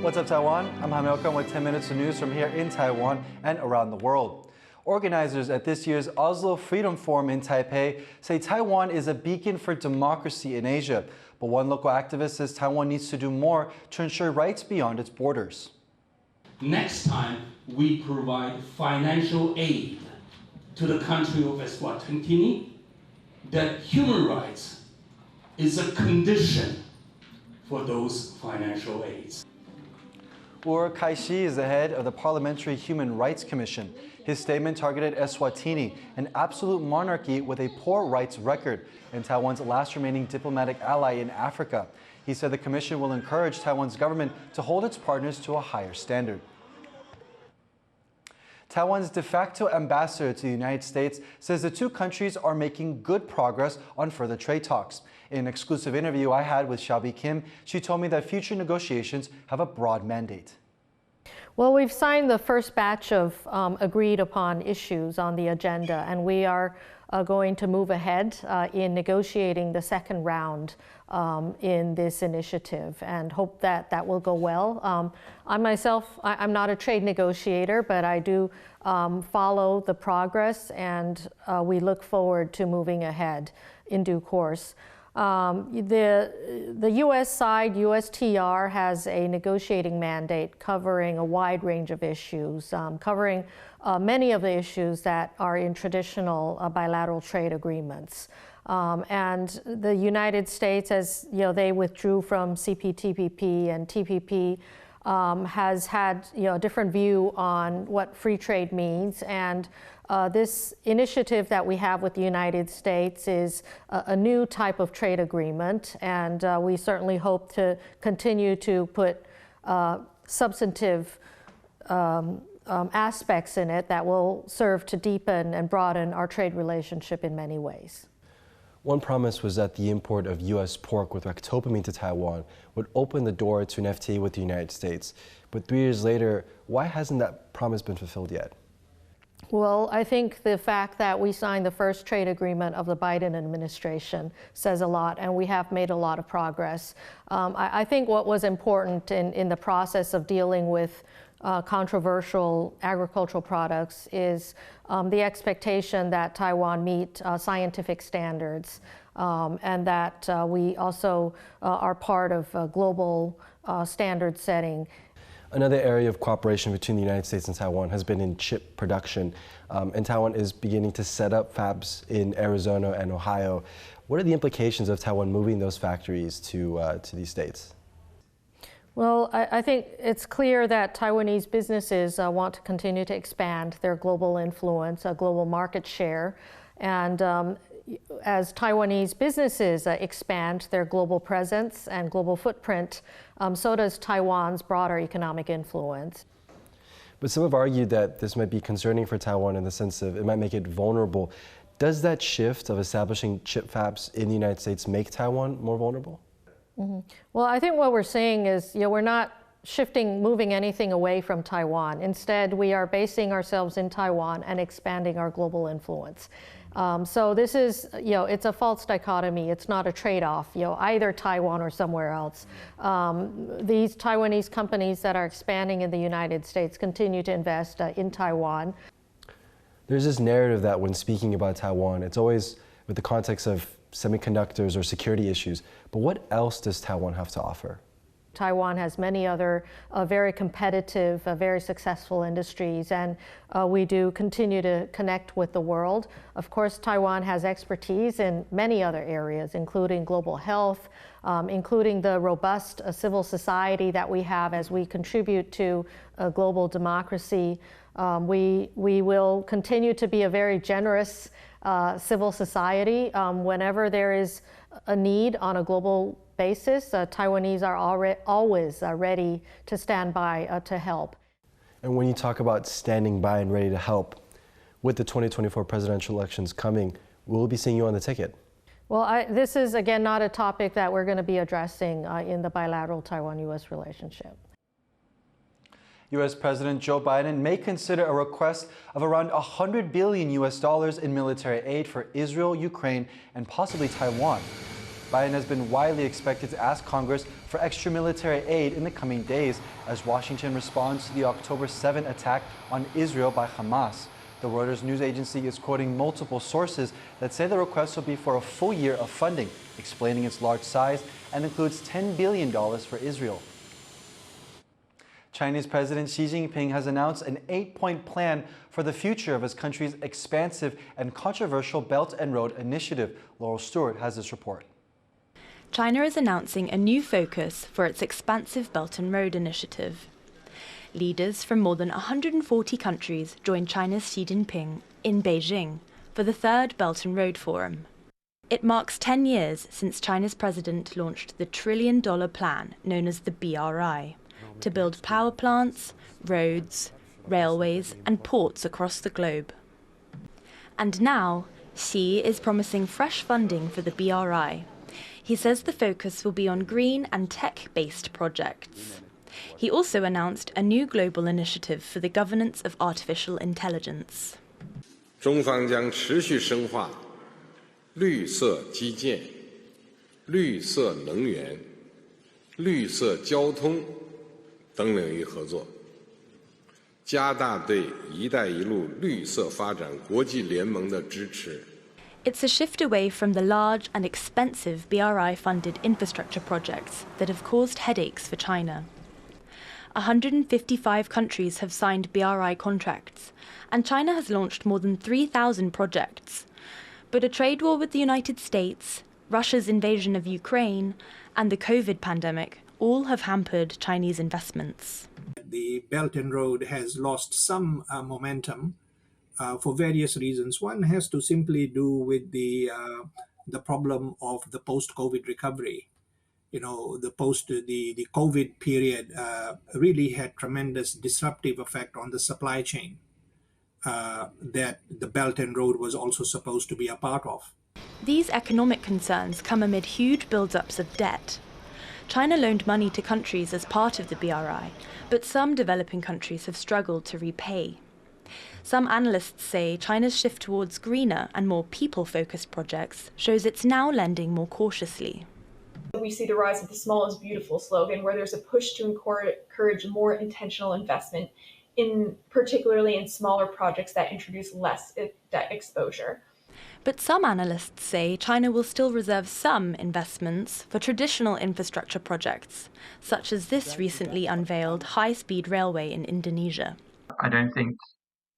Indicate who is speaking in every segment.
Speaker 1: What's up, Taiwan? I'm Jaime Ocon with 10 minutes of news from here in Taiwan and around the world. Organizers at this year's Oslo Freedom Forum in Taipei say Taiwan is a beacon for democracy in Asia. But one local activist says Taiwan needs to do more to ensure rights beyond its borders.
Speaker 2: Next time, we provide financial aid to the country of Eswatini, that human rights is a condition for those financial aids.
Speaker 1: Kai-shi is the head of the Parliamentary Human Rights Commission. His statement targeted Eswatini, an absolute monarchy with a poor rights record and Taiwan's last remaining diplomatic ally in Africa. He said the commission will encourage Taiwan's government to hold its partners to a higher standard. Taiwan's de facto ambassador to the United States says the two countries are making good progress on further trade talks. In an exclusive interview I had with Xiaobi Kim, she told me that future negotiations have a broad mandate.
Speaker 3: Well, we've signed the first batch of agreed upon issues on the agenda, and we are going to move ahead in negotiating the second round in this initiative and hope that that will go well. I myself, I'm not a trade negotiator, but I do follow the progress, and we look forward to moving ahead in due course. The U.S. side, USTR, has a negotiating mandate covering a wide range of issues, covering many of the issues that are in traditional bilateral trade agreements. And the United States, as you know, they withdrew from CPTPP and TPP, has had a different view on what free trade means, and this initiative that we have with the United States is a new type of trade agreement, and we certainly hope to continue to put substantive aspects in it that will serve to deepen and broaden our trade relationship in many ways.
Speaker 4: One promise was that the import of U.S. pork with ractopamine to Taiwan would open the door to an FTA with the United States. But 3 years later, why hasn't that promise been fulfilled yet?
Speaker 3: Well, I think the fact that we signed the first trade agreement of the Biden administration says a lot, and we have made a lot of progress. I think what was important in the process of dealing with controversial agricultural products is the expectation that Taiwan meet scientific standards and that we also are part of global standard setting.
Speaker 4: Another area of cooperation between the United States and Taiwan has been in chip production, and Taiwan is beginning to set up fabs in Arizona and Ohio. What are the implications of Taiwan moving those factories to these states?
Speaker 3: Well, I think it's clear that Taiwanese businesses want to continue to expand their global influence, global market share, and as Taiwanese businesses expand their global presence and global footprint, so does Taiwan's broader economic influence.
Speaker 4: But some have argued that this might be concerning for Taiwan in the sense of it might make it vulnerable. Does that shift of establishing chip fabs in the United States make Taiwan more vulnerable?
Speaker 3: Mm-hmm. Well, I think what we're saying is, we're not moving anything away from Taiwan. Instead, we are basing ourselves in Taiwan and expanding our global influence. So this is, it's a false dichotomy. It's not a trade-off, either Taiwan or somewhere else. These Taiwanese companies that are expanding in the United States continue to invest in Taiwan.
Speaker 4: There's this narrative that when speaking about Taiwan, it's always with the context of semiconductors or security issues. But what else does Taiwan have to offer?
Speaker 3: Taiwan has many other very competitive, very successful industries, and we do continue to connect with the world. Of course, Taiwan has expertise in many other areas, including global health, including the robust civil society that we have as we contribute to global democracy. We will continue to be a very generous civil society. Whenever there is a need on a global basis, Taiwanese are always ready to stand by to help.
Speaker 4: And when you talk about standing by and ready to help, with the 2024 presidential elections coming, we'll be seeing you on the ticket.
Speaker 3: Well, this is, again, not a topic that we're going to be addressing in the bilateral Taiwan-U.S. relationship.
Speaker 1: U.S. President Joe Biden may consider a request of around $100 billion in military aid for Israel, Ukraine, and possibly Taiwan. Biden has been widely expected to ask Congress for extra military aid in the coming days as Washington responds to the October 7 attack on Israel by Hamas. The Reuters news agency is quoting multiple sources that say the request will be for a full year of funding, explaining its large size and includes $10 billion for Israel. Chinese President Xi Jinping has announced an 8-point plan for the future of his country's expansive and controversial Belt and Road Initiative. Laurel Stewart has this report.
Speaker 5: China is announcing a new focus for its expansive Belt and Road Initiative. Leaders from more than 140 countries joined China's Xi Jinping in Beijing for the third Belt and Road Forum. It marks 10 years since China's president launched the trillion-dollar plan known as the BRI to build power plants, roads, railways and ports across the globe. And now, Xi is promising fresh funding for the BRI. He says the focus will be on green and tech-based projects. He also announced a new global initiative for the governance of artificial intelligence.
Speaker 6: 中方将持续深化绿色基建、绿色能源、绿色交通等领域合作，加大对“一带一路”绿色发展国际联盟的支持。
Speaker 5: It's a shift away from the large and expensive BRI-funded infrastructure projects that have caused headaches for China. 155 countries have signed BRI contracts, and China has launched more than 3,000 projects. But a trade war with the United States, Russia's invasion of Ukraine, and the COVID pandemic all have hampered Chinese investments.
Speaker 7: The Belt and Road has lost some momentum for various reasons. One has to simply do with the problem of the post-COVID recovery. You know, the COVID period really had tremendous disruptive effect on the supply chain that the Belt and Road was also supposed to be a part of.
Speaker 5: These economic concerns come amid huge build-ups of debt. China loaned money to countries as part of the BRI, but some developing countries have struggled to repay. Some analysts say China's shift towards greener and more people-focused projects shows it's now lending more cautiously.
Speaker 8: We see the rise of the small is beautiful slogan, where there's a push to encourage more intentional investment, particularly in smaller projects that introduce less debt exposure.
Speaker 5: But some analysts say China will still reserve some investments for traditional infrastructure projects, such as this recently unveiled high-speed railway in Indonesia.
Speaker 9: I don't think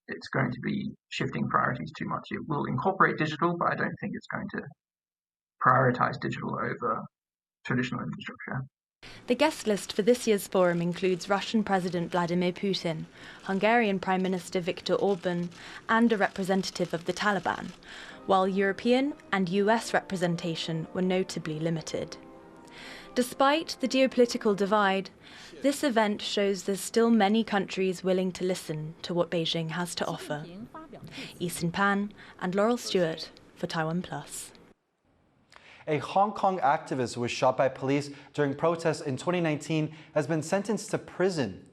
Speaker 9: it's going to be shifting priorities too much. It will incorporate digital, but I don't think it's going to prioritize digital over traditional infrastructure.
Speaker 5: The guest list for this year's forum includes Russian President Vladimir Putin, Hungarian Prime Minister Viktor Orban, and a representative of the Taliban, while European and US representation were notably limited. Despite the geopolitical divide, this event shows there's still many countries willing to listen to what Beijing has to offer. Eason Pan and Laurel Stewart for TaiwanPlus.
Speaker 1: A Hong Kong activist who was shot by police during protests in 2019 has been sentenced to prison.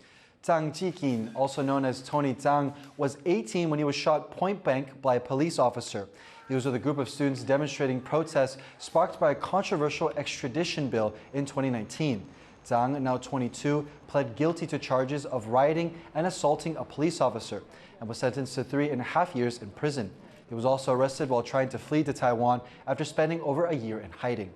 Speaker 1: Zhang Jiqin, also known as Tony Zhang, was 18 when he was shot point blank by a police officer. He was with a group of students demonstrating protests sparked by a controversial extradition bill in 2019. Zhang, now 22, pled guilty to charges of rioting and assaulting a police officer and was sentenced to 3.5 years in prison. He was also arrested while trying to flee to Taiwan after spending over a year in hiding.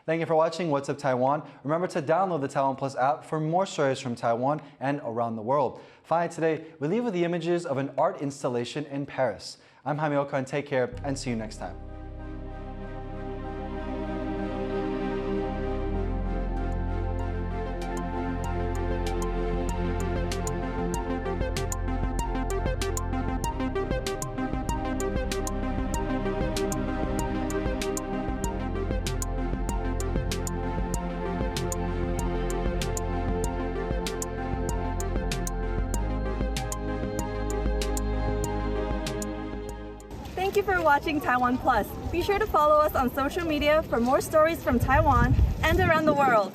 Speaker 1: Thank you for watching What's Up Taiwan. Remember to download the TaiwanPlus app for more stories from Taiwan and around the world. Finally today, we leave with the images of an art installation in Paris. I'm Jaime Ocon. Take care and see you next time.
Speaker 10: Thank you for watching TaiwanPlus. Be sure to follow us on social media for more stories from Taiwan and around the world.